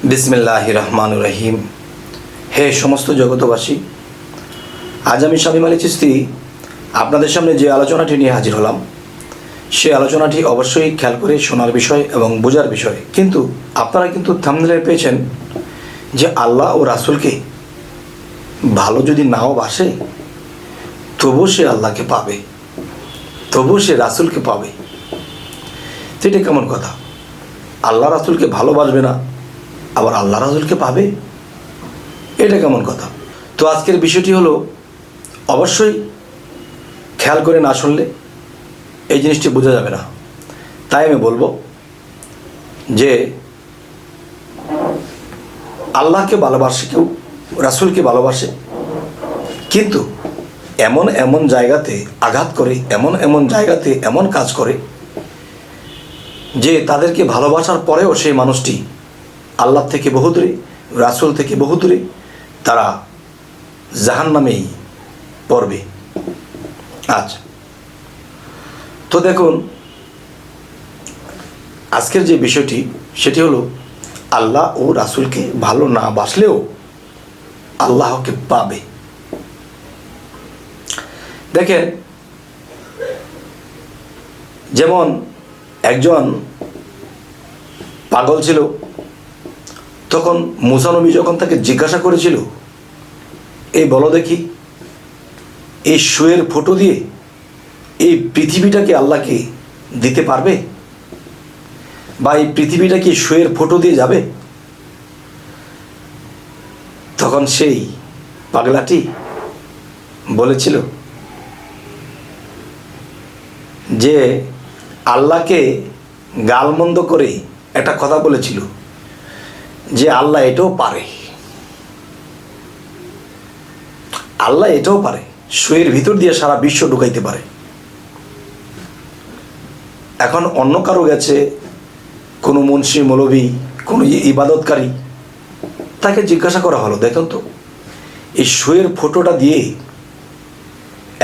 বিসমিল্লাহির রহমানির রহিম। হে সমস্ত জগতবাসী, আজ আমি শামীম আলী চিশতি আপনাদের সামনে যে আলোচনাটি নিয়ে হাজির হলাম, সে আলোচনাটি অবশ্যই খেয়াল করে শোনার বিষয় এবং বোঝার বিষয়। কিন্তু আপনারা কিন্তু থাম্বনেলে পেয়েছেন যে আল্লাহ ও রাসূলকে ভালো যদি নাও বাসে, তবু সে আল্লাহকে পাবে, তবু সে রাসূলকে পাবে। তো এটা কেমন কথা? আল্লাহ রাসূলকে ভালোবাসবে না, আবার আল্লাহ রাসূলকে পাবে, এটা কেমন কথা? তো আজকের বিষয়টি হলো, অবশ্যই খেয়াল করে না শুনলে এই জিনিসটি বোঝা যাবে না। তাই আমি বলবো যে আল্লাহকে ভালোবাসে কেউ, রাসূলকে ভালোবাসে, কিন্তু এমন এমন জায়গাতে আঘাত করে, এমন এমন জায়গাতে এমন কাজ করে যে তাদেরকে ভালোবাসার পরেও সেই মানুষটি আল্লাহ থেকে বহু দূরে, রাসূল থেকে বহু দূরে, তারা জাহান্নামেই পড়বে। আচ্ছা, তো দেখুন আজকের যে বিষয়টি সেটি হলো, আল্লাহ ও রাসূলকে ভালো না বাসলেও আল্লাহকে পাবে। দেখেন, যেমন একজন পাগল ছিল, তখন মুসা নবী যখন তাকে জিজ্ঞাসা করেছিল, এই বলো দেখি, এই শুয়ের ফটো দিয়ে এই পৃথিবীটাকে আল্লাহকে দিতে পারবে, বা এই পৃথিবীটা কি শুয়ের ফটো দিয়ে যাবে? তখন সেই পাগলাটি বলেছিল যে আল্লাহকে গালমন্দ করে একটা কথা বলেছিল যে আল্লাহ এটাও পারে, আল্লাহ এটাও পারে, শুয়ের ভিতর দিয়ে সারা বিশ্ব ঢুকাইতে পারে। এখন অন্য কারো গেছে, কোনো মুন্সি মৌলবি, কোনো ইবাদতকারী, তাকে জিজ্ঞাসা করা হলো, দেখুন তো এই শুয়ের ফটোটা দিয়ে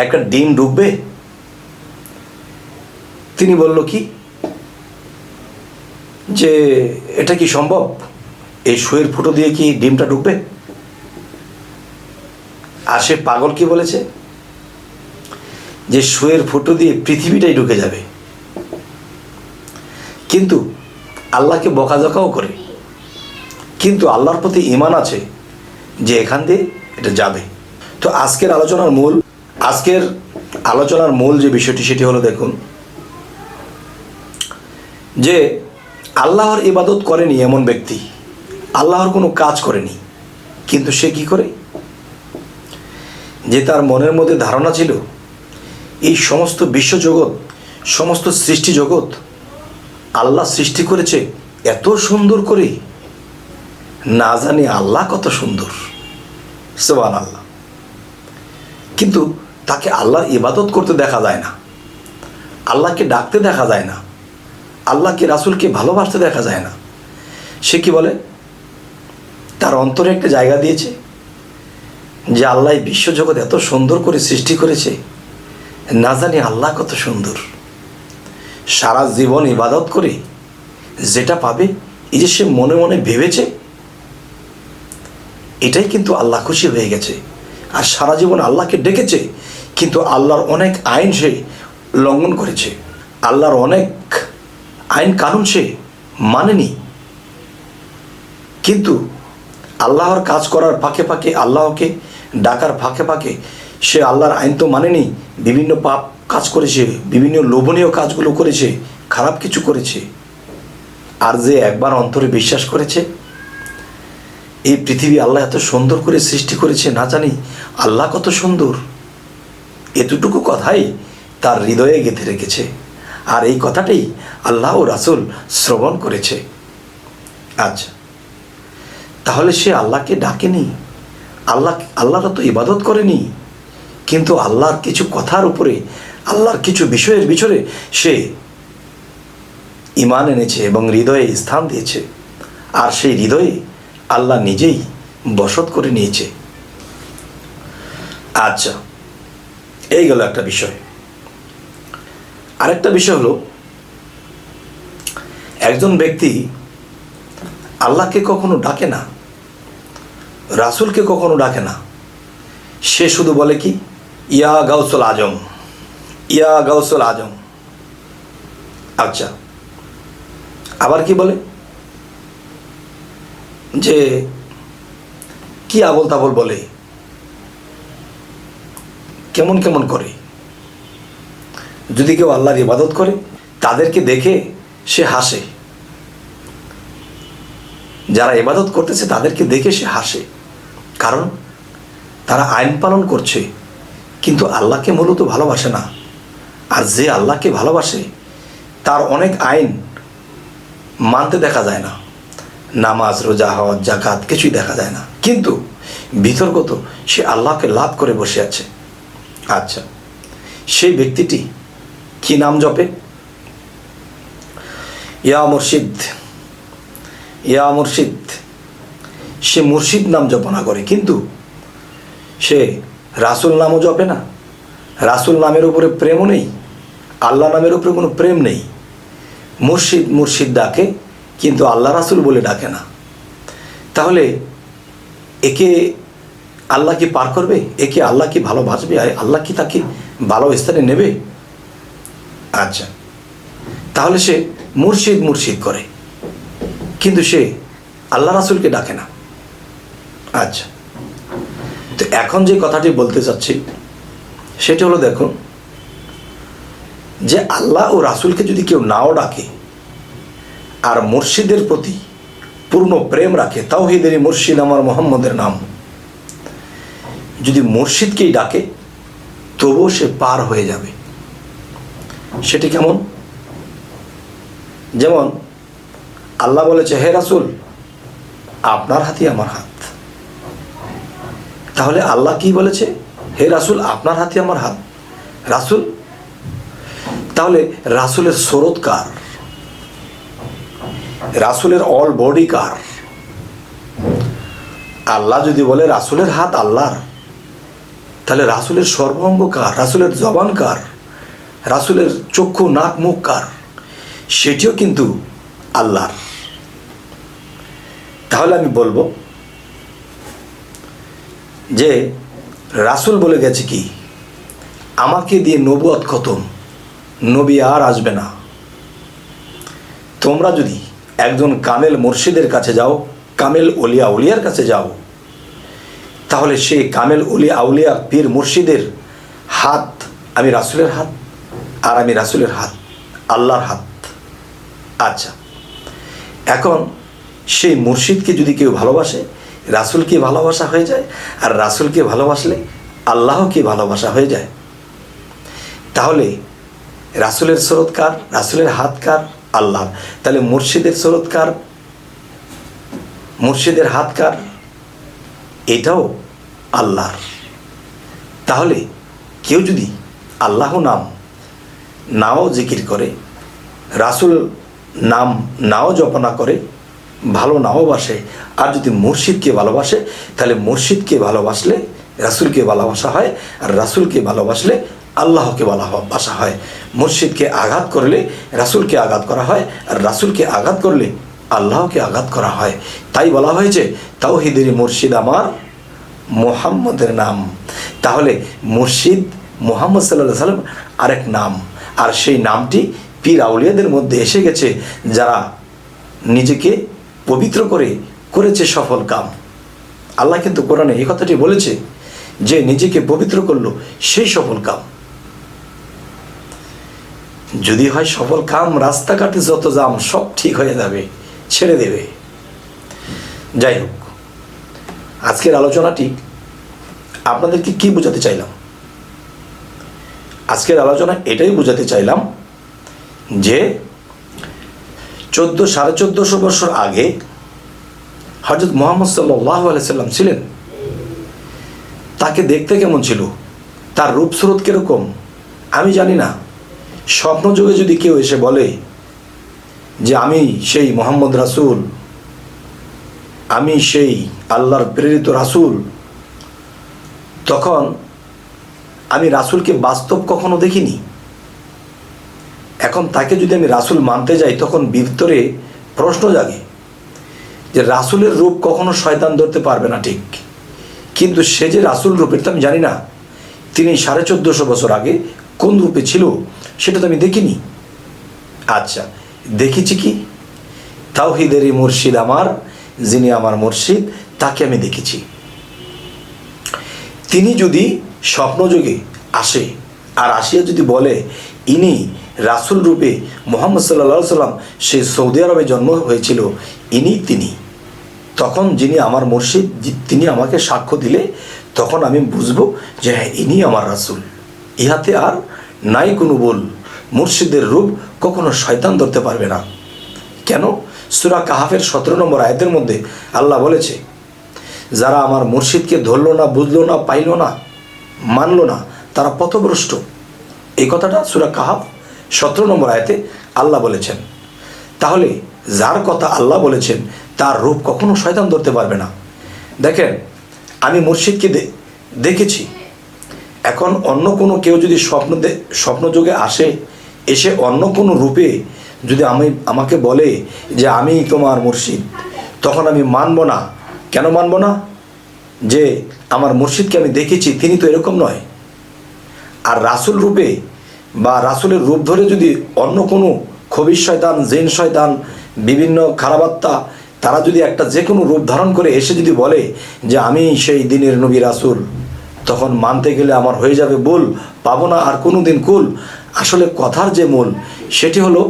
একটা ডিম ঢুকবে? তিনি বলল কি যে এটা কি সম্ভব, এই শুয়ের ফটো দিয়ে কি ডিমটা ঢুকবে? আর সে পাগল কি বলেছে যে শুয়ের ফটো দিয়ে পৃথিবীটাই ঢুকে যাবে। কিন্তু আল্লাহকে বকাঝকাও করে, কিন্তু আল্লাহর প্রতি ঈমান আছে যে এখান দিয়ে এটা যাবে। তো আজকের আলোচনার মূল যে বিষয়টি সেটি হলো, দেখুন যে আল্লাহর ইবাদত করেনি এমন ব্যক্তি, আল্লাহর কোনো কাজ করেনি, কিন্তু সে কি করে, যে তার মনের মধ্যে ধারণা ছিল এই সমস্ত বিশ্বজগৎ, সমস্ত সৃষ্টি জগৎ আল্লাহ সৃষ্টি করেছে এত সুন্দর করে, না জানি আল্লাহ কত সুন্দর, সুবহানাল্লাহ। কিন্তু তাকে আল্লাহর ইবাদত করতে দেখা যায় না, আল্লাহকে ডাকতে দেখা যায় না, আল্লাহকে রাসূলকে ভালোবাসতে দেখা যায় না। সে কি বলে, তার অন্তরে একটা জায়গা দিয়েছে যে আল্লাহ বিশ্বজগৎ এত সুন্দর করে সৃষ্টি করেছে, না জানি আল্লাহ কত সুন্দর। সারা জীবন ইবাদত করে যেটা পাবে, এই যে সে মনে মনে ভেবেছে, এটাই কিন্তু আল্লাহ খুশি হয়ে গেছে। আর সারা জীবন আল্লাহকে ডেকেছে, কিন্তু আল্লাহর অনেক আইন সে লঙ্ঘন করেছে, আল্লাহর অনেক আইন কানুন সে মানেনি। কিন্তু আল্লাহর কাজ করার ফাঁকে ফাঁকে, আল্লাহকে ডাকার ফাঁকে ফাঁকে সে আল্লাহর আইন তো মানেনি, বিভিন্ন পাপ কাজ করেছে, বিভিন্ন লোভনীয় কাজগুলো করেছে, খারাপ কিছু করেছে। আর যে একবার অন্তরে বিশ্বাস করেছে এই পৃথিবী আল্লাহ এত সুন্দর করে সৃষ্টি করেছে, না জানি আল্লাহ কত সুন্দর, এতটুকু কথাই তার হৃদয়ে গেঁথে রেখেছে। আর এই কথাটাই আল্লাহ ও রাসূল শ্রবণ করেছে। আচ্ছা, তাহলে সে আল্লাহকে ডাকেনি, আল্লাহর তো ইবাদত করেনি, কিন্তু আল্লাহর কিছু কথার উপরে, আল্লাহর কিছু বিষয়ের ভিতরে সে ঈমান এনেছে এবং হৃদয়ে স্থান দিয়েছে। আর সেই হৃদয়ে আল্লাহ নিজেই বসত করে নিয়েছে। আচ্ছা, এই গেল একটা বিষয়। আরেকটা বিষয় হলো, একজন ব্যক্তি আল্লাহকে কখনো ডাকে না, রাসূলকে কখনো ডাকে না। সে শুধু বলে কি, ইয়া গাউসুল আজম, ইয়া গাউসুল আজম। আচ্ছা, আবার কি বলে যে কি আবল তাবল বলে, কেমন কেমন করে। যদি কেউ আল্লাহর ইবাদত করে তাদেরকে দেখে সে হাসে, যারা ইবাদত করতেছে তাদেরকে দেখে সে হাসে, কারণ তারা আইন পালন করছে কিন্তু আল্লাহকে মূলত ভালোবাসে না। আর যে আল্লাহকে ভালোবাসে তার অনেক আইন মানতে দেখা যায় না, নামাজ, রোজা, হজ, যাকাত কিছুই দেখা যায় না, কিন্তু বিতর্কত সে আল্লাহকে লাভ করে বসে আছে। আচ্ছা, সেই ব্যক্তিটি কি নাম জপে? ইয়া মুর্শিদ, ইয়া মুর্শিদ। সে মুর্শিদ নাম জপনা করে, কিন্তু সে রাসূল নামও জপে না। রাসূল নামের উপরে প্রেমও নেই, আল্লাহ নামের উপরে কোনো প্রেম নেই। মুর্শিদ মুর্শিদ ডাকে, কিন্তু আল্লাহ রাসূল বলে ডাকে না। তাহলে একে আল্লাহ কি পার করবে? একে আল্লাহ কি ভালোবাসবে? আল্লাহ কি তাকে ভালো স্থানে নেবে? আচ্ছা, তাহলে সে মুর্শিদ মুর্শিদ করে, কিন্তু সে আল্লাহ রাসূলকে ডাকে না। আচ্ছা, তো এখন যে কথাটি বলতে চাচ্ছি সেটা হলো, দেখুন, যে আল্লাহ ও রাসূলকে যদি কেউ নাও ডাকে আর মুর্শিদের প্রতি পূর্ণ প্রেম রাখে, তাওহীদেরই মুর্শিদ আমার মুহাম্মদের নাম, যদি মুর্শিদকেই ডাকে তবুও সে পার হয়ে যাবে। সেটি কেমন? যেমন আল্লাহ বলেছে, হে রাসূল আপনার হাতই আমার হাত। তাহলে আল্লাহ কি বলেছে? হে রাসূল আপনার হাতই আমার হাত। রাসূল, তাহলে রাসূলের স্রোত কার? রাসূলের অল বডি কার? আল্লাহ যদি বলে রাসূলের হাত আল্লাহর, তাহলে রাসূলের সর্বাঙ্গ কার? রাসূলের জবান কার? রাসূলের চক্ষু, নাক, মুখ কার? সেটিও কিন্তু আল্লাহর। তাহলে আমি বলবো যে রাসূল বলে গেছে কি, আমাকে দিয়ে নবুয়ত খতম, নবী আর আসবে না। তোমরা যদি একজন কামেল মুর্শিদের কাছে যাও, কামেল ওলিয়া উলিয়ার কাছে যাও, তাহলে সেই কামেল উলিয়া আউলিয়া পীর মুর্শিদের হাত আমি রাসূলের হাত, আর আমি রাসূলের হাত আল্লাহর হাত। আচ্ছা, এখন সেই মুর্শিদকে যদি কেউ ভালোবাসে, রাসূলকে ভালোবাসা হয়ে যায়, আর রাসূলকে ভালোবাসলে আল্লাহকে ভালোবাসা হয়ে যায়। তাহলে রাসূলের স্রোত কার? রাসূলের হাত কার? আল্লাহ। তাহলে মুর্শিদের স্রোত কার? মুর্শিদের হাত কার? এটাও আল্লাহর। তাহলে কেউ যদি আল্লাহ নাম নাও জিকির করে, রাসূল নাম নাও জপনা করে, ভালো নাও বাসে, আর যদি মুর্শিদকে ভালোবাসে, তাহলে মুর্শিদকে ভালোবাসলে রাসূলকে ভালোবাসা হয়, আর রাসূলকে ভালোবাসলে আল্লাহকে ভালোবাসা হয়। মুর্শিদকে আঘাত করলে রাসূলকে আঘাত করা হয়, আর রাসূলকে আঘাত করলে আল্লাহকে আঘাত করা হয়। তাই বলা হয়েছে, তাওহীদেরই মুর্শিদ আমার মুহাম্মদের নাম। তাহলে মুর্শিদ মুহাম্মদ সাল্লাল্লাহু আলাইহি ওয়াসাল্লাম আরেক নাম, আর সেই নামটি পীর আউলিয়াদের মধ্যে এসে গেছে, যারা নিজেকে পবিত্র করে করেছে সফল কাম। আল্লাহ কিন্তু কোরআনে এই কথাটি বলেছে যে নিজেকে পবিত্র করলো সেই সফল কাম। যদি হয় সফল কাম, রাস্তাঘাটে যত জাম সব ঠিক হয়ে যাবে, ছেড়ে দেবে। যাই হোক, আজকের আলোচনাটি আপনাদেরকে কি বোঝাতে চাইলাম? আজকের আলোচনা এটাই বোঝাতে চাইলাম যে 1450 বছর আগে হযরত মুহাম্মদ সাল্লাল্লাহু আলাইহি সাল্লাম ছিলেন। তাকে দেখতে কেমন ছিল, তার রূপ স্রোত কিরকম আমি জানি না। স্বপ্নযোগে যদি কেউ এসে বলে যে আমি সেই মুহাম্মদ রাসূল, আমি সেই আল্লাহর প্রেরিত রাসূল, তখন আমি রাসূলকে বাস্তব কখনো দেখিনি। এখন তাকে যদি আমি রাসূল মানতে যাই, তখন ভিতরে প্রশ্ন জাগে যে রাসূলের রূপ কখনো শয়তান ধরতে পারবে না, ঠিক, কিন্তু সে যে রাসূল রূপের তো আমি জানি না। তিনি 1450 বছর আগে কোন রূপে ছিল সেটা তো আমি দেখিনি। আচ্ছা, দেখেছি কি? তাওহীদেরই মুর্শিদ আমার, যিনি আমার মুর্শিদ, তাকে আমি দেখেছি। তিনি যদি স্বপ্নযোগে আসে আর আসিয়া যদি বলে ইনি রাসূল রূপে মুহাম্মদ সাল্লাল্লাহু আলাইহি সাল্লাম, সে সৌদি আরবে জন্ম হয়েছিল, তিনি, তখন যিনি আমার মুর্শিদ তিনি আমাকে সাক্ষ্য দিলে তখন আমি বুঝবো যে হ্যাঁ, ইনি আমার রাসূল। ইহাতে আর নাই কোনো ভুল। মুর্শিদের রূপ কখনো শয়তান ধরতে পারবে না। কেন? সূরা কাহাফের 17 নম্বর আয়াতের মধ্যে আল্লাহ বলেছে, যারা আমার মুর্শিদকে ধরল না, বুঝলো না, পাইল না, মানল না, তারা পথভ্রষ্ট। এই কথাটা সূরা কাহাফ 17 নম্বর আয়াতে আল্লাহ বলেছেন। তাহলে যার কথা আল্লাহ বলেছেন তার রূপ কখনো শয়তান ধরতে পারবে না। দেখেন, আমি মুর্শিদকে দেখেছি। এখন অন্য কোনো কেউ যদি স্বপ্নযোগে আসে, এসে অন্য কোনো রূপে যদি আমাকে বলে যে আমি তোমার মুর্শিদ, তখন আমি মানব না। কেন মানব না? যে আমার মুর্শিদকে আমি দেখেছি, তিনি তো এরকম নয়। আর রাসূল রূপে বা রাসূলের রূপ ধরে যদি অন্য কোনো খবিশ শয়তান, জিন শয়তান, বিভিন্ন খারাপাত্মা, তারা যদি একটা যে কোনো রূপ ধারণ করে এসে যদি বলে যে আমি সেই দিনের নবী রাসূল, তখন মানতে গেলে আমার হয়ে যাবে ভুল, পাবো না আর কোনো দিন কুল। আসলে কথার যে মূল সেটি হলো,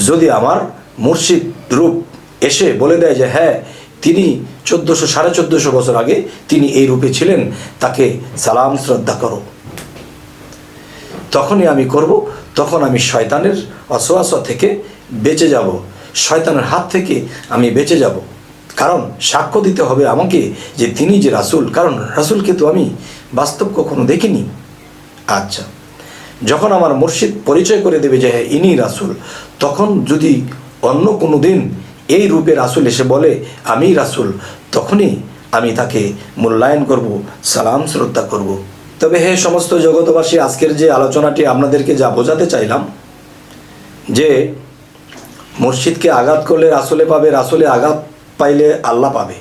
যদি আমার মুর্শিদ রূপ এসে বলে দেয় যে হ্যাঁ, তিনি 1400-1450 বছর আগে তিনি এই রূপে ছিলেন, তাকে সালাম শ্রদ্ধা করো, তখনই আমি করব। তখন আমি শয়তানের অসওয়াসা থেকে বেঁচে যাব, শয়তানের হাত থেকে আমি বেঁচে যাব। কারণ সাক্ষ্য দিতে হবে আমাকে যে তিনি যে রাসূল, কারণ রাসূলকে তো আমি বাস্তব কখনো দেখিনি। আচ্ছা, যখন আমার মুর্শিদ পরিচয় করে দেবে যে হ্যাঁ, ইনি রাসূল, তখন যদি অন্য কোনো দিন এই রূপে রাসূল এসে বলে আমি রাসূল, তখনই আমি তাকে মূল্যায়ন করব, সালাম শ্রদ্ধা করব। তবে হে সমস্ত জগতবাসী, আজকের যে আলোচনাটি আপনাদেরকে যা বোঝাতে চাইলাম, যে মুর্শিদকে আঘাত করলে রাসূলে পাবে, রাসূলে আঘাত পাইলে আল্লাহ পাবে।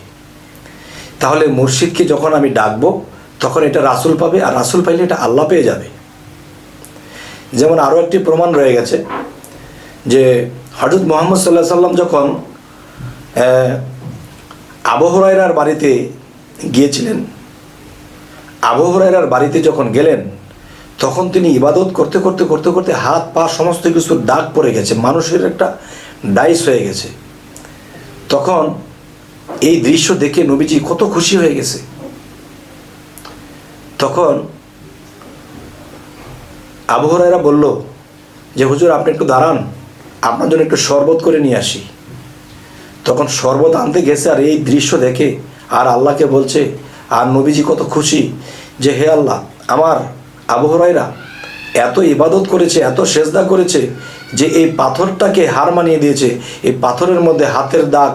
তাহলে মুর্শিদকে যখন আমি ডাকবো তখন এটা রাসূল পাবে, আর রাসূল পাইলে এটা আল্লাহ পেয়ে যাবে। যেমন আরও একটি প্রমাণ রয়ে গেছে যে হযরত মুহাম্মদ সাল্লাল্লাহু আলাইহি সাল্লাম যখন আবু হুরায়রার বাড়িতে গিয়েছিলেন, আবু হুরায়রার বাড়িতে যখন গেলেন, তখন তিনি ইবাদত করতে করতে করতে করতে হাত পা সমস্ত কিছুর দাগ পড়ে গেছে, মানুষের একটা ডাইস হয়ে গেছে। তখন এই দৃশ্য দেখে নবীজি কত খুশি হয়ে গেছে। তখন আবু হুরায়রা বলল যে হুজুর, আপনি একটু দাঁড়ান, আপনার জন্য একটু শরবত করে নিয়ে আসি। তখন শরবত আনতে গেছে, আর এই দৃশ্য দেখে আর আল্লাহকে বলছে, আর নবীজি কত খুশি যে হে আল্লাহ, আমার আবু হুরায়রা এত ইবাদত করেছে, এত সেজদা করেছে যে এই পাথরটাকে হার মানিয়ে দিয়েছে। এই পাথরের মধ্যে হাতের দাগ,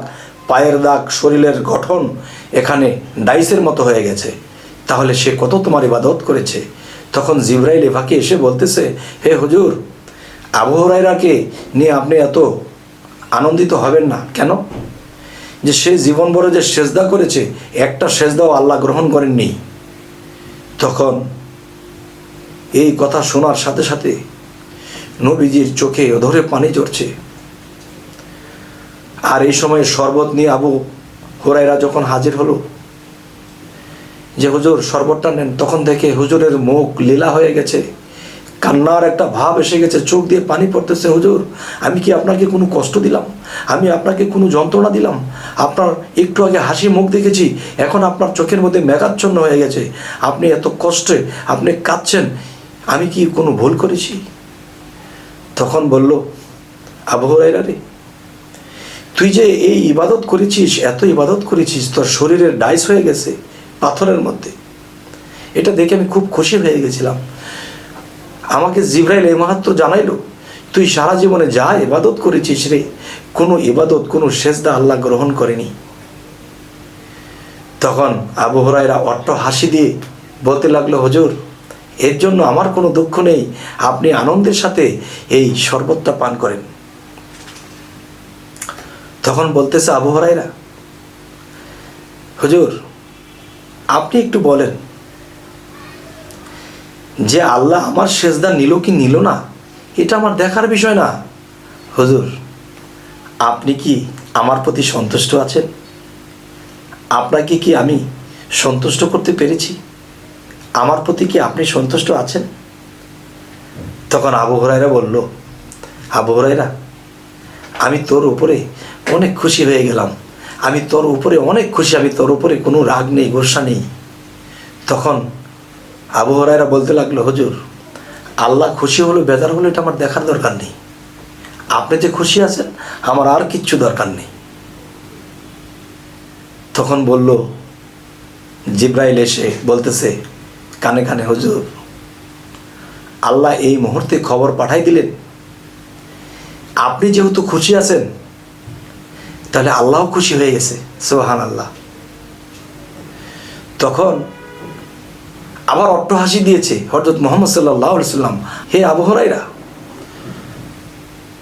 পায়ের দাগ, শরীরের গঠন এখানে ডাইসের মতো হয়ে গেছে, তাহলে সে কত তোমার ইবাদত করেছে। তখন জিবরাইল এভাকে এসে বলতেছে, হে হুজুর, আবু হুরায়রাকে নিয়ে আপনি এত আনন্দিত হবেন না। কেন? যে সে জীবন ভরে যে সেজদা করেছে, একটা সেজদাও আল্লাহ গ্রহণ করেননি। তখন এই কথা শোনার সাথে সাথে নবীজির চোখে অধরে পানি ঝরছে। আর এই সময় শরবত নিয়ে আবু হুরায়রা যখন হাজির হলো যে হুজুর শরবতটা নেন, তখন দেখে হুজুরের মুখ লীলা হয়ে গেছে, কান্নার একটা ভাব এসে গেছে, চোখ দিয়ে পানি পড়তেছে। হুজুর, আমি কি আপনাকে কোনো কষ্ট দিলাম? আমি আপনাকে কোনো যন্ত্রণা দিলাম? আপনার একটু আগে হাসি মুখ দেখেছি, এখন আপনার চোখের মধ্যে মেঘাচ্ছন্ন হয়ে গেছে, আপনি এত কষ্টে আপনি কাঁদছেন, আমি কি কোনো ভুল করেছি? তখন বলল, আবু হুরায়রা রে, তুই যে এই ইবাদত করেছিস, এত ইবাদত করেছিস, তোর শরীরের ডাইস হয়ে গেছে পাথরের মধ্যে। এটা দেখে আমি খুব খুশি হয়ে গেছিলাম। আমাকে জিবরাইল এই মাহাত্ম জানাইলো, তুই সারা জীবনে যা ইবাদত করেছিস রে, কোনো ইবাদত, কোনো সেজদা আল্লাহ গ্রহণ করেনি। তখন আবু হুরায়রা অট্ট হাসি দিয়ে বলতে লাগলো, হুজুর, এর জন্য আমার কোনো দুঃখ নেই, আপনি আনন্দের সাথে এই শরবতটা পান করেন। তখন বলতেছে আবু হুরায়রা, হুজুর, আপনি একটু বলেন যে আল্লাহ আমার সেজদা নিল কি নিল না, এটা আমার দেখার বিষয় না। হুজুর, আপনি কি আমার প্রতি সন্তুষ্ট আছেন? আপনাকে কি আমি সন্তুষ্ট করতে পেরেছি? আমার প্রতি কি আপনি সন্তুষ্ট আছেন? তখন আবু হুরায়রা বলল, আবু হুরায়রা, আমি তোর উপরে অনেক খুশি হয়ে গেলাম, আমি তোর উপরে অনেক খুশি, আমি তোর উপরে কোনো রাগ নেই, গোসা নেই। তখন আবু হুরায়রা বলতে লাগলো, হুজুর, আল্লাহ খুশি হলো বেজার হলো এটা আমার দেখার দরকার নেই, আপনি যে খুশি আছেন আমার আর কিচ্ছু দরকার নেই। তখন বলল, জিব্রাইল এসে বলতেছে কানে কানে, হুজুর, আল্লাহ এই মুহূর্তে খবর পাঠাই দিলেন, আপনি যেহেতু খুশি আছেন তাহলে আল্লাহও খুশি হয়ে গেছে। সুবহানাল্লাহ। তখন আবার অট্টহাসি দিয়েছে হযরত মুহাম্মদ সাল্লাল্লাহু আলাইহি সাল্লাম, হে আবু হুরায়রা,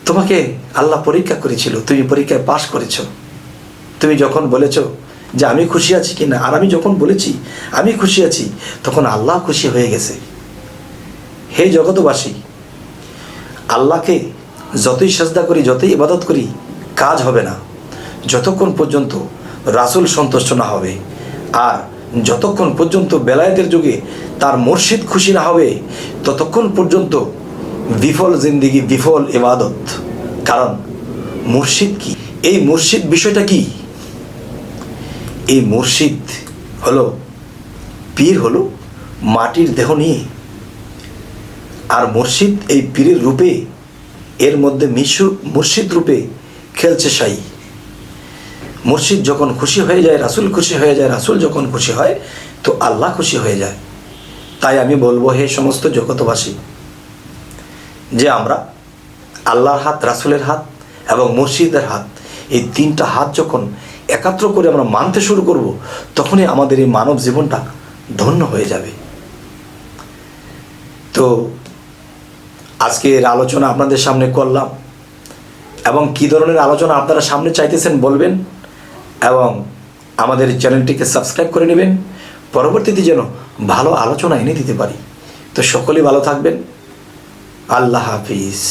তোমাকে আল্লাহ পরীক্ষা করেছিল, তুমি পরীক্ষায় পাশ করেছো। তুমি যখন বলেছো যে আমি খুশি আছি কিনা, আর আমি যখন বলেছি আমি খুশি আছি, তখন আল্লাহ খুশি হয়ে গেছে। হে জগতবাসী, আল্লাহকে যতই সাজদা করি, যতই ইবাদত করি, কাজ হবে না যতক্ষণ পর্যন্ত রাসূল সন্তুষ্ট না হবে, আর যতক্ষণ পর্যন্ত বেলায়েতের যুগে তার মুর্শিদ খুশি না হবে, ততক্ষণ পর্যন্ত বিফল জিন্দিগি, বিফল ইবাদত। কারণ মুর্শিদ কি? এই মুর্শিদ বিষয়টা কি? এই মুর্শিদ হলো, পীর হলো মাটির দেহ নিয়ে, আর মুর্শিদ এই পীরের রূপে, এর মধ্যে মুর্শিদ রূপে খেলছে সাই। মুর্শিদ যখন খুশি হয়ে যায়, রাসূল খুশি হয়ে যায়, রাসূল যখন খুশি হয় তো আল্লাহ খুশি হয়ে যায়। তাই আমি বলবো, হে সমস্ত জগতবাসী, যে আমরা আল্লাহর হাত, রাসূলের হাত এবং মুর্শিদের হাত, এই তিনটা হাত যখন একাত্র করে আমরা মানতে শুরু করব, তখনই আমাদের এই মানব জীবনটা ধন্য হয়ে যাবে। তো আজকের আলোচনা আপনাদের সামনে করলাম, এবং কী ধরনের আলোচনা আপনারা সামনে চাইতেছেন বলবেন, এবং আমাদের চ্যানেলটিকে সাবস্ক্রাইব করে নেবেন, পরবর্তীতে যেন ভালো আলোচনা এনে দিতে পারি। তো সকলেই ভালো থাকবেন। আল্লাহ হাফিজ।